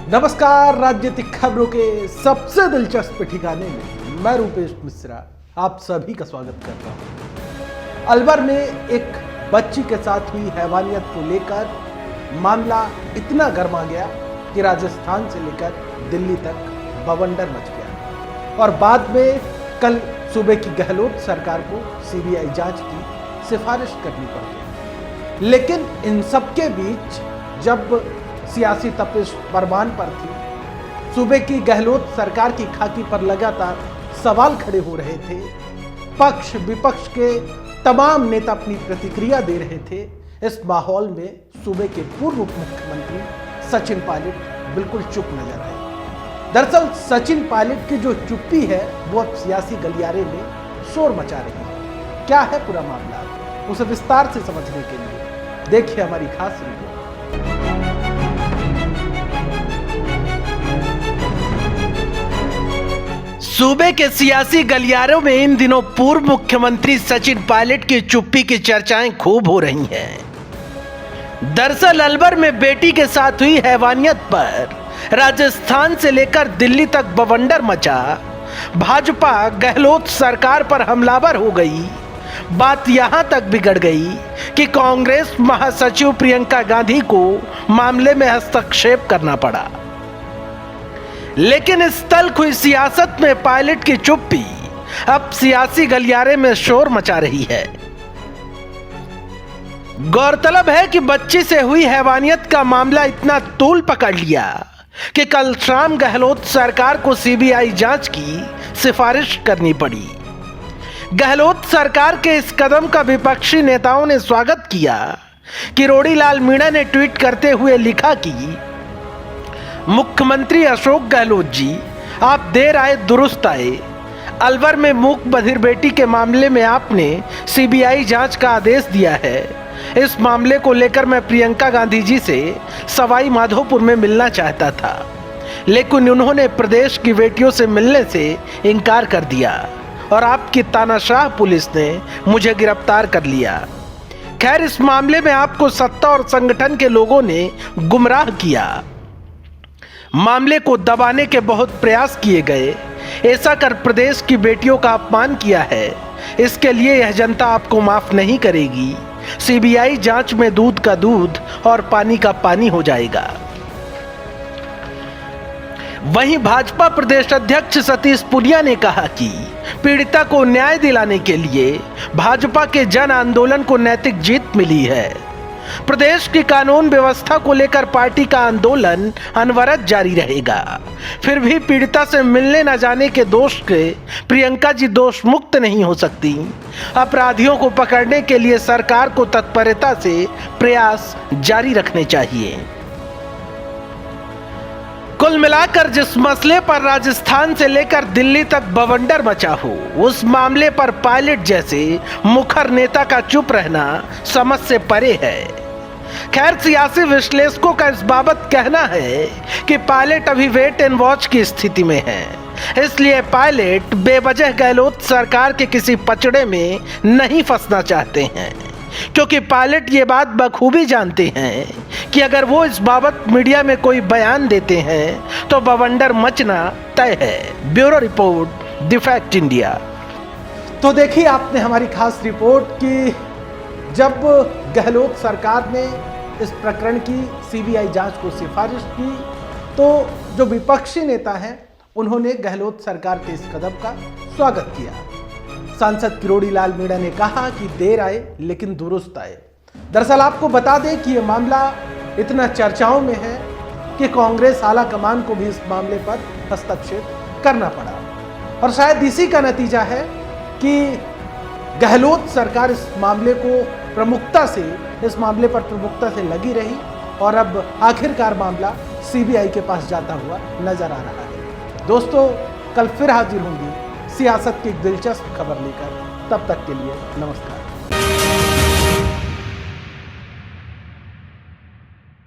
नमस्कार, राजनीतिक खबरों के सबसे दिलचस्प ठिकाने में मैं रूपेश मिश्रा आप सभी का स्वागत करता हूं। अलवर में एक बच्ची के साथ हुई हैवानियत को लेकर मामला इतना गर्मा गया कि राजस्थान से लेकर दिल्ली तक बवंडर मच गया और बाद में कल सूबे की गहलोत सरकार को सीबीआई जांच की सिफारिश करनी पड़ गई। लेकिन इन सबके बीच जब सियासी तपिश परवान पर थी, सूबे की गहलोत सरकार की खाकी पर लगातार सवाल खड़े हो रहे थे, पक्ष विपक्ष के तमाम नेता अपनी प्रतिक्रिया दे रहे थे। इस माहौल में सूबे के पूर्व उप मुख्यमंत्री सचिन पायलट बिल्कुल चुप नजर आए। दरअसल सचिन पायलट की जो चुप्पी है वो अब सियासी गलियारे में शोर मचा रही है। क्या है पूरा मामला, उसे विस्तार से समझने के लिए देखिए हमारी खास रिपोर्ट। सूबे के सियासी गलियारों में इन दिनों पूर्व मुख्यमंत्री सचिन पायलट की चुप्पी की चर्चाएं खूब हो रही हैं। दरअसल अलवर में बेटी के साथ हुई हैवानियत पर राजस्थान से लेकर दिल्ली तक बवंडर मचा। भाजपा गहलोत सरकार पर हमलावर हो गई। बात यहां तक बिगड़ गई कि कांग्रेस महासचिव प्रियंका गांधी को मामले में हस्तक्षेप करना पड़ा। लेकिन इस तल्ख हुई सियासत में पायलट की चुप्पी अब सियासी गलियारे में शोर मचा रही है। गौरतलब है कि बच्ची से हुई हैवानियत का मामला इतना तूल पकड़ लिया कि कल शाम गहलोत सरकार को सीबीआई जांच की सिफारिश करनी पड़ी। गहलोत सरकार के इस कदम का विपक्षी नेताओं ने स्वागत किया। किरोड़ी लाल मीणा ने ट्वीट करते हुए लिखा कि मुख्यमंत्री अशोक गहलोत जी, आप देर आए दुरुस्त आए। अलवर में मूक बधिर बेटी के मामले में आपने सीबीआई जांच का आदेश दिया है। इस मामले को लेकर मैं प्रियंका गांधी जी से सवाई माधोपुर में मिलना चाहता था, लेकिन उन्होंने प्रदेश की बेटियों से मिलने से इनकार कर दिया और आपकी तानाशाह पुलिस ने मुझे गिरफ्तार कर लिया। खैर, इस मामले में आपको सत्ता और संगठन के लोगों ने गुमराह किया। मामले को दबाने के बहुत प्रयास किए गए। ऐसा कर प्रदेश की बेटियों का अपमान किया है। इसके लिए यह जनता आपको माफ नहीं करेगी। सीबीआई जांच में दूध का दूध और पानी का पानी हो जाएगा। वहीं भाजपा प्रदेश अध्यक्ष सतीश पुनिया ने कहा कि पीड़िता को न्याय दिलाने के लिए भाजपा के जन आंदोलन को नैतिक जीत मिली है। प्रदेश की कानून व्यवस्था को लेकर पार्टी का आंदोलन अनवरत जारी रहेगा। फिर भी पीड़िता से मिलने न जाने के दोष के प्रियंका जी दोष मुक्त नहीं हो सकती। अपराधियों को पकड़ने के लिए सरकार को तत्परता से प्रयास जारी रखने चाहिए। कुल मिलाकर जिस मसले पर राजस्थान से लेकर दिल्ली तक बवंडर मचा हो, उस मामले पर पायलट जैसे मुखर नेता का चुप रहना समझ से परे है। खैर, सियासी विश्लेषकों का इस बाबत कहना है कि पायलट अभी वेट एंड वॉच की स्थिति में है। इसलिए पायलट बेवजह गहलोत सरकार के किसी पचड़े में नहीं फंसना चाहते हैं, क्योंकि पायलट ये बात बखूबी जानते हैं कि अगर वो इस बाबत मीडिया में कोई बयान देते हैं तो बवंडर मचना तय है। Bureau report, the fact India. तो देखिए आपने हमारी खास रिपोर्ट की जब गहलोत सरकार ने इस प्रकरण की सीबीआई जांच को सिफारिश की तो जो विपक्षी नेता हैं उन्होंने गहलोत सरकार के इस कदम का स्वागत किया। सांसद किरोड़ी लाल मीणा ने कहा कि देर आए लेकिन दुरुस्त आए। दरअसल आपको बता दें कि यह मामला इतना चर्चाओं में है कि कांग्रेस आला कमान को भी इस मामले पर हस्तक्षेप करना पड़ा और शायद इसी का नतीजा है कि गहलोत सरकार इस मामले पर प्रमुखता से लगी रही और अब आखिरकार मामला सीबीआई के पास जाता हुआ नजर आ रहा है। दोस्तों, कल फिर हाजिर होंगे सियासत की एक दिलचस्प खबर लेकर। तब तक के लिए नमस्कार।